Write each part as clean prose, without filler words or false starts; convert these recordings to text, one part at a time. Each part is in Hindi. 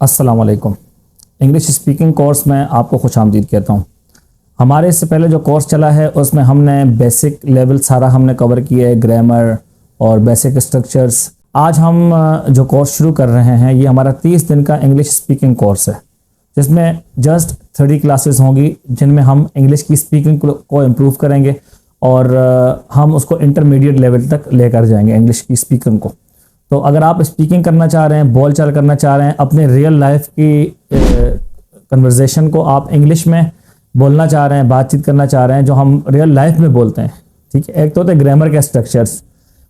अस्सलाम वालेकुम। इंग्लिश स्पीकिंग कोर्स में आपको खुशामदीद कहता हूँ। हमारे इससे पहले जो कोर्स चला है उसमें हमने बेसिक लेवल सारा हमने कवर किया है, ग्रामर और बेसिक स्ट्रक्चर्स। आज हम जो कोर्स शुरू कर रहे हैं ये हमारा 30 दिन का इंग्लिश स्पीकिंग कोर्स है, जिसमें जस्ट 30 क्लासेस होंगी जिनमें हम इंग्लिश की स्पीकिंग को इम्प्रूव करेंगे और हम उसको इंटरमीडिएट लेवल तक लेकर जाएंगे इंग्लिश की स्पीकिंग को। तो अगर आप स्पीकिंग करना चाह रहे हैं, बोल चाल करना चाह रहे हैं, अपने रियल लाइफ की कन्वर्जेशन को आप इंग्लिश में बोलना चाह रहे हैं, बातचीत करना चाह रहे हैं जो हम रियल लाइफ में बोलते हैं, ठीक है। एक तो होते हैं ग्रामर के स्ट्रक्चर्स,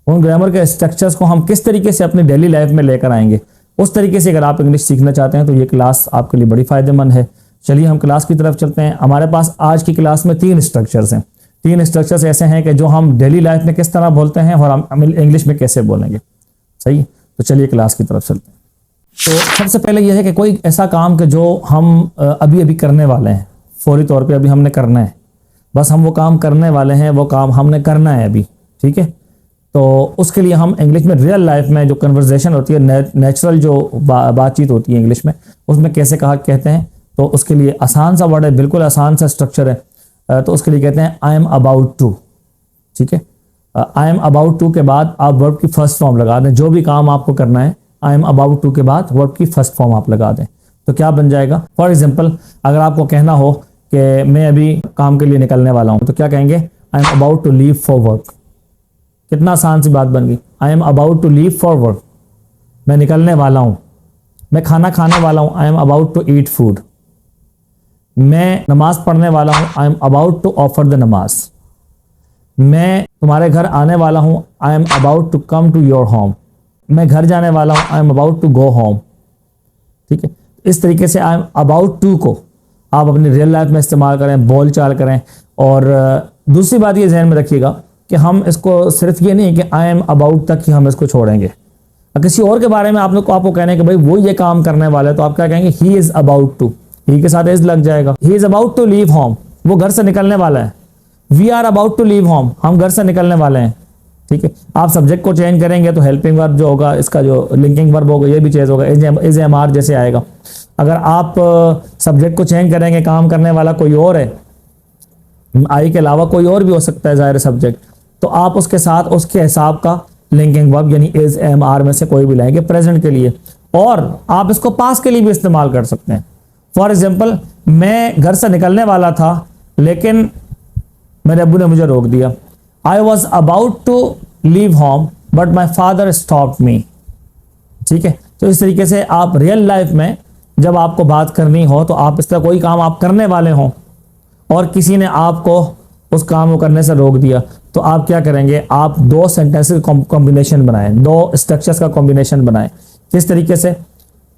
उन ग्रामर के स्ट्रक्चर्स को हम किस तरीके से अपनी डेली लाइफ में लेकर आएंगे, उस तरीके से अगर आप इंग्लिश सीखना चाहते हैं तो ये क्लास आपके लिए बड़ी फ़ायदेमंद है। चलिए हम क्लास की तरफ चलते हैं। हमारे पास आज की क्लास में 3 स्ट्रक्चर्स हैं। 3 स्ट्रक्चर्स ऐसे हैं कि जो हम डेली लाइफ में किस तरह बोलते हैं और हम इंग्लिश में कैसे बोलेंगे। सही, तो चलिए क्लास की तरफ चलते हैं। तो सबसे पहले यह है कि कोई ऐसा काम कि जो हम अभी अभी करने वाले हैं, फौरी तौर पे अभी हमने करना है, बस हम वो काम करने वाले हैं, वो काम हमने करना है अभी, ठीक है। तो उसके लिए हम इंग्लिश में रियल लाइफ में जो कन्वर्जेशन होती है, नेचुरल जो बातचीत होती है इंग्लिश में, उसमें कैसे कहते हैं। तो उसके लिए आसान सा वर्ड है, बिल्कुल आसान सा स्ट्रक्चर है। तो उसके लिए कहते हैं आई एम अबाउट टू, ठीक है। आई एम अबाउट टू के बाद आप वर्ब की फर्स्ट फॉर्म लगा दें। जो भी काम आपको करना है, आई एम अबाउट टू के बाद वर्ब की फर्स्ट फॉर्म आप लगा दें तो क्या बन जाएगा। फॉर एग्जाम्पल, अगर आपको कहना हो कि मैं अभी काम के लिए निकलने वाला हूं तो क्या कहेंगे, I am about to leave for work. कितना आसान सी बात बन गई। I am about to leave for work, मैं निकलने वाला हूं, मैं खाना खाने वाला हूं, I am about to eat food. मैं नमाज पढ़ने वाला हूं, I am about to offer the नमाज। मैं तुम्हारे घर आने वाला हूं, I am about to come to your home. मैं घर जाने वाला हूं, I am about to go home, ठीक है। इस तरीके से आई एम अबाउट टू को आप अपनी रियल लाइफ में इस्तेमाल करें, बोल चाल करें। और दूसरी बात ये ध्यान में रखिएगा कि हम इसको सिर्फ ये नहीं कि आई एम अबाउट तक ही हम इसको छोड़ेंगे। किसी और के बारे में आपको कहना है कि भाई वो ये काम करने वाला है, तो आप क्या कहेंगे, he is about to, he के साथ इज लग जाएगा। He is about to leave home, वो घर से निकलने वाला है। We are about to leave home, हम घर से निकलने वाले हैं, ठीक है। आप सब्जेक्ट को चेंज करेंगे तो हेल्पिंग वर्ब जो होगा, इसका जो लिंकिंग वर्ब होगा ये भी चेंज होगा, इज एम आर जैसे आएगा। अगर आप सब्जेक्ट को चेंज करेंगे, काम करने वाला कोई और है, आई के अलावा कोई और भी हो सकता है ज़ाहिर सब्जेक्ट, तो आप उसके साथ उसके हिसाब का लिंकिंग वर्ब यानी इज एम आर में से कोई भी लाएंगे प्रेजेंट के लिए। और आप इसको पास्ट के लिए भी इस्तेमाल कर सकते हैं। फॉर एग्जाम्पल, मैं घर से निकलने वाला था लेकिन मेरे अब्बू ने मुझे रोक दिया। I was about to leave home but my father stopped me, ठीक है। तो इस तरीके से आप रियल लाइफ में जब आपको बात करनी हो तो आप इस तरह कोई काम आप करने वाले हों और किसी ने आपको उस काम को करने से रोक दिया तो आप क्या करेंगे, आप 2 सेंटेंसेस कॉम्बिनेशन बनाएं, 2 स्ट्रक्चर्स का कॉम्बिनेशन बनाएं। किस तरीके से,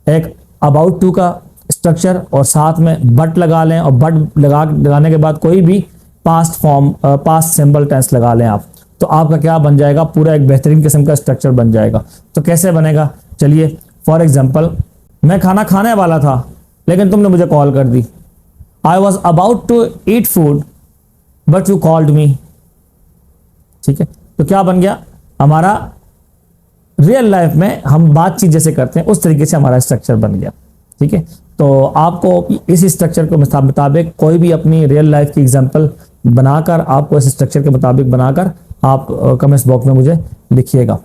एक अबाउट टू का स्ट्रक्चर और साथ में बट लगा लें, और बट लगाने के बाद कोई भी past form, past simple tense लगा लें आप, तो आपका क्या बन जाएगा, पूरा एक बेहतरीन किस्म का स्ट्रक्चर बन जाएगा। तो कैसे बनेगा, चलिए। फॉर एग्जांपल, मैं खाना खाने वाला था लेकिन तुमने मुझे कॉल कर दी। I was about to eat food but you called me, ठीक है। तो क्या बन गया, हमारा रियल लाइफ में हम बातचीत जैसे करते हैं उस तरीके से हमारा स्ट्रक्चर बन गया, ठीक है। तो आपको इस स्ट्रक्चर के मुताबिक कोई भी अपनी रियल लाइफ की एग्जांपल बनाकर, आपको इस स्ट्रक्चर के मुताबिक बनाकर आप कमेंट्स बॉक्स में मुझे लिखिएगा।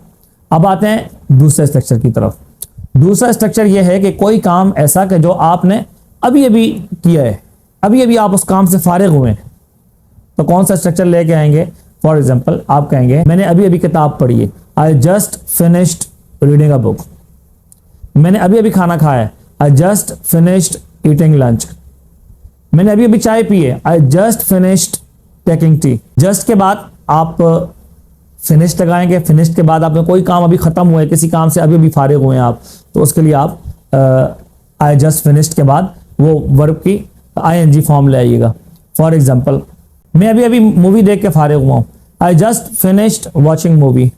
अब आते हैं दूसरे स्ट्रक्चर की तरफ। दूसरा स्ट्रक्चर यह है कि कोई काम ऐसा कि जो आपने अभी अभी किया है, अभी अभी आप उस काम से फारिग हुए हैं, तो कौन सा स्ट्रक्चर लेके आएंगे। फॉर एग्जाम्पल, आप कहेंगे मैंने अभी अभी किताब पढ़ी है, आई just finished reading a book. मैंने अभी अभी खाना खाया है, आई जस्ट फिनिश्ड ईटिंग लंच। मैंने अभी अभी चाय पी है, आई just finished taking tea. Just के बाद आप फिनिश्ड लगाएंगे, फिनिश्ड के बाद आपने कोई काम अभी खत्म हुआ है, किसी काम से अभी अभी फारिग हुए हैं आप, तो उसके लिए आप आई जस्ट फिनिश्ड के बाद वो वर्ब की ING फॉर्म ले आइएगा। फॉर एग्जाम्पल, मैं अभी अभी मूवी देख के फारिग हुआ हूँ, I just finished watching movie.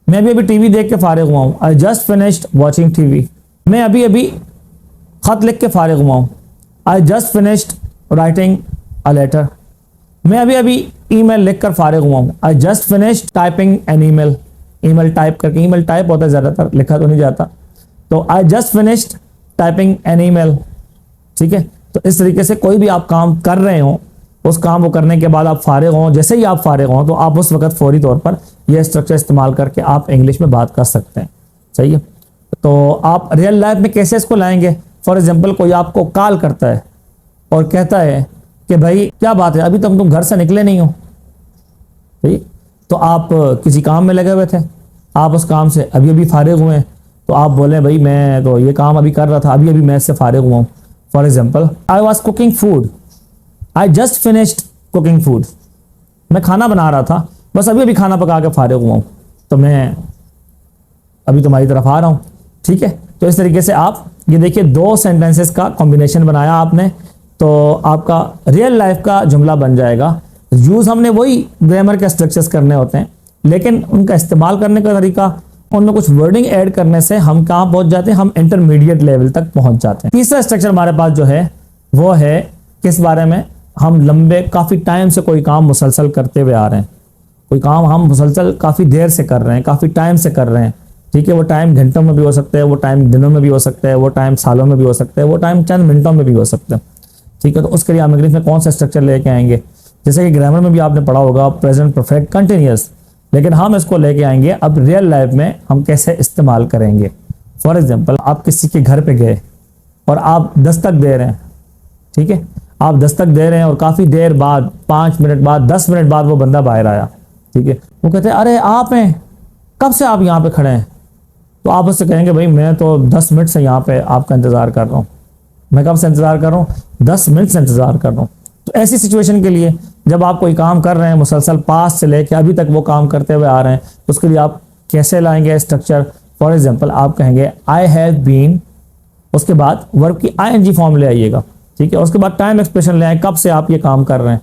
मैं अभी अभी टीवी देख के फारिग हुआ हूँ, I just finished watching TV. मैं अभी अभी खत लिख के फारिग हुआ हूँ, I just finished writing a letter. मैं अभी अभी ईमेल लिख कर फारिग हुआ हूँ, I just finished typing an email. Email type करके, ईमेल टाइप होता है ज़्यादातर, लिखा तो नहीं जाता। तो I just finished typing an email, ठीक है। तो इस तरीके से कोई भी आप काम कर रहे हो, उस काम को करने के बाद आप फारिग हो, जैसे ही आप फारिग हो तो आप उस वक्त फौरी तौर पर यह स्ट्रक्चर इस्तेमाल करके आप इंग्लिश में बात कर सकते हैं, सही है। तो आप रियल लाइफ में कैसे इसको लाएंगे? फॉर एग्जांपल कोई आपको कॉल करता है और कहता है कि भाई क्या बात है, अभी तक तुम घर से निकले नहीं हो, ठीक। तो आप किसी काम में लगे हुए थे, आप उस काम से अभी अभी फारिग हुए हैं, तो आप बोले भाई मैं तो ये काम अभी कर रहा था, अभी अभी मैं इससे फारिग हुआ हूँ। For example, I was cooking food, I just finished cooking food, मैं खाना बना रहा था, बस अभी अभी खाना पका के फारिग हुआ हूँ, तो मैं अभी तुम्हारी तरफ आ रहा हूँ, ठीक है। तो इस तरीके से आप ये देखिए 2 सेंटेंसेस का कॉम्बिनेशन बनाया आपने, तो आपका रियल लाइफ का जुमला बन जाएगा। यूज़ हमने वही ग्रामर के स्ट्रक्चर्स करने होते हैं, लेकिन उनका इस्तेमाल करने का तरीका, उनमें कुछ वर्डिंग ऐड करने से हम कहाँ पहुंच जाते हैं, हम इंटरमीडिएट लेवल तक पहुंच जाते हैं। तीसरा स्ट्रक्चर हमारे पास जो है वो है किस बारे में, हम लंबे काफ़ी टाइम से कोई काम मुसलसल करते हुए आ रहे हैं, कोई काम हम मुसलसल काफ़ी देर से कर रहे हैं, काफ़ी टाइम से कर रहे हैं, ठीक है। वो टाइम घंटों में भी हो सकता है, वो टाइम दिनों में भी हो सकता है, वो टाइम सालों में भी हो सकता है, वो टाइम चंद मिनटों में भी हो सकता है, ठीक है। तो उसके लिए हम इंग्लिश में कौन सा स्ट्रक्चर लेके आएंगे? जैसे कि ग्रामर में भी आपने पढ़ा होगा प्रेजेंट परफेक्ट कंटिन्यूअस, लेकिन हम इसको लेके आएंगे अब रियल लाइफ में हम कैसे इस्तेमाल करेंगे। फॉर एग्जांपल, आप किसी के घर पे गए और आप दस्तक दे रहे हैं, ठीक है, आप दस्तक दे रहे हैं और काफ़ी देर बाद, 5 मिनट बाद, 10 मिनट बाद वो बंदा बाहर आया, ठीक है। वो कहते हैं अरे आप हैं, कब से आप यहाँ पे खड़े हैं? तो आप उससे कहेंगे भाई मैं तो 10 मिनट से यहाँ पे आपका इंतज़ार कर रहा हूँ। मैं कब से इंतज़ार कर रहा हूँ? 10 मिनट से इंतज़ार कर रहा हूँ। तो ऐसी सिचुएशन के लिए जब आप कोई काम कर रहे हैं मुसलसल पास से लेके अभी तक वो काम करते हुए आ रहे हैं, तो उसके लिए आप कैसे लाएंगे स्ट्रक्चर? फॉर एग्जांपल, आप कहेंगे आई हैव बीन, उसके बाद वर्ब की आईएनजी फॉर्म ले आइएगा, ठीक है। उसके बाद टाइम एक्सप्रेशन ले आए, कब से आप ये काम कर रहे हैं,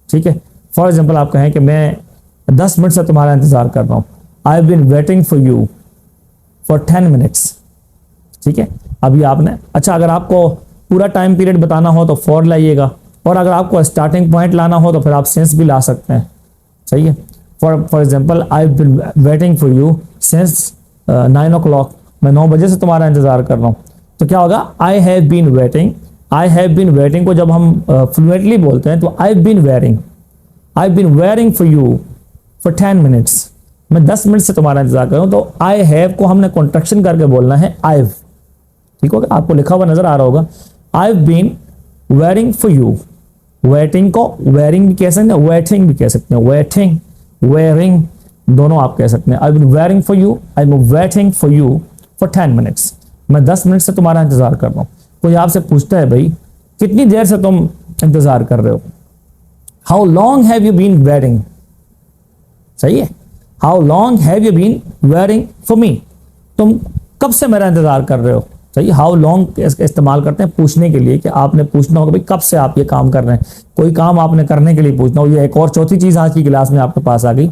ठीक है। फॉर एग्जांपल, आप कहें कि मैं 10 मिनट से तुम्हारा इंतज़ार कर रहा हूँ, I have been waiting for you for 10 minutes, ठीक है। अभी आपने, अच्छा अगर आपको पूरा टाइम पीरियड बताना हो तो फॉर लाइएगा, और अगर आपको स्टार्टिंग पॉइंट लाना हो तो फिर आप सिंस भी ला सकते हैं, सही है। For example, I have been waiting for you since 9 o'clock, मैं 9 बजे से तुम्हारा इंतजार कर रहा हूँ। तो क्या होगा? I have been waiting, I have been waiting को जब हम फ्लुएंटली बोलते हैं तो I have been wearing for you for 10 minutes, मैं 10 मिनट से तुम्हारा इंतजार कर रहा हूँ। तो आई हैव को हमने कॉन्ट्रैक्शन करके बोलना है आई हैव, ठीक होगा, आपको लिखा हुआ नजर आ रहा होगा। I have been wearing for you, waiting को वेयरिंग भी कह सकते हैं, वेटिंग भी कह सकते हैं, वेटिंग वेयरिंग दोनों आप कह सकते हैं। I been wearing for you, I am waiting for you for 10 minutes, मैं 10 मिनट से तुम्हारा इंतजार कर रहा हूँ। कोई आपसे पूछता है भाई कितनी देर से तुम इंतजार कर रहे हो, how long have you been waiting, सही है, how long have you been waiting for me, तुम कब से मेरा इंतजार कर रहे हो, सही। हाउ लॉन्ग इसका इस्तेमाल करते हैं पूछने के लिए, कि आपने पूछना होगा भाई कब से आप ये काम कर रहे हैं, कोई काम आपने करने के लिए पूछना हो। ये एक और चौथी चीज़ आज की क्लास में आपके पास आ गई।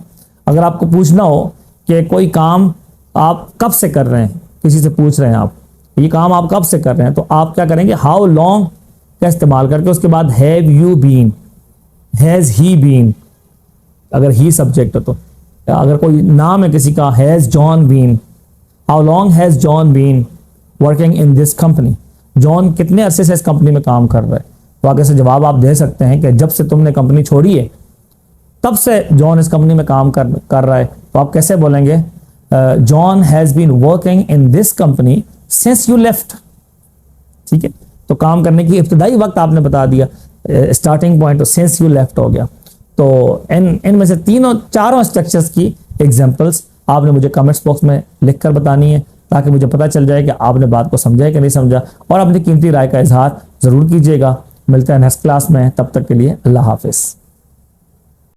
अगर आपको पूछना हो कि कोई काम आप कब से कर रहे हैं, किसी से पूछ रहे हैं आप ये काम आप कब से कर रहे हैं, तो आप क्या करेंगे, हाउ लॉन्ग का इस्तेमाल करके उसके बाद have you been, has he been, अगर ही सब्जेक्ट हो तो, अगर कोई नाम है किसी का, has John been, how long has John been working in this company, John कितने अरसे से इस कंपनी में काम कर रहा है। तो आगे से जवाब आप दे सकते हैं कि जब से तुमने कंपनी छोड़ी है तब से जॉन इस कंपनी में काम कर रहा है। तो आप कैसे बोलेंगे, John has been working in this company since you left, ठीक है। तो काम करने की इब्तदाई वक्त आपने बता दिया, स्टार्टिंग पॉइंट तो सिंस यू लेफ्ट हो गया। तो इनमें से चारों स्ट्रक्चर्स की एग्जांपल्स आपने मुझे कमेंट्स बॉक्स में लिखकर बतानी है, ताकि मुझे पता चल जाए कि आपने बात को समझा है कि नहीं समझा, और अपनी कीमती राय का इजहार ज़रूर कीजिएगा। मिलते हैं नेक्स्ट क्लास में, तब तक के लिए अल्लाह हाफिज़।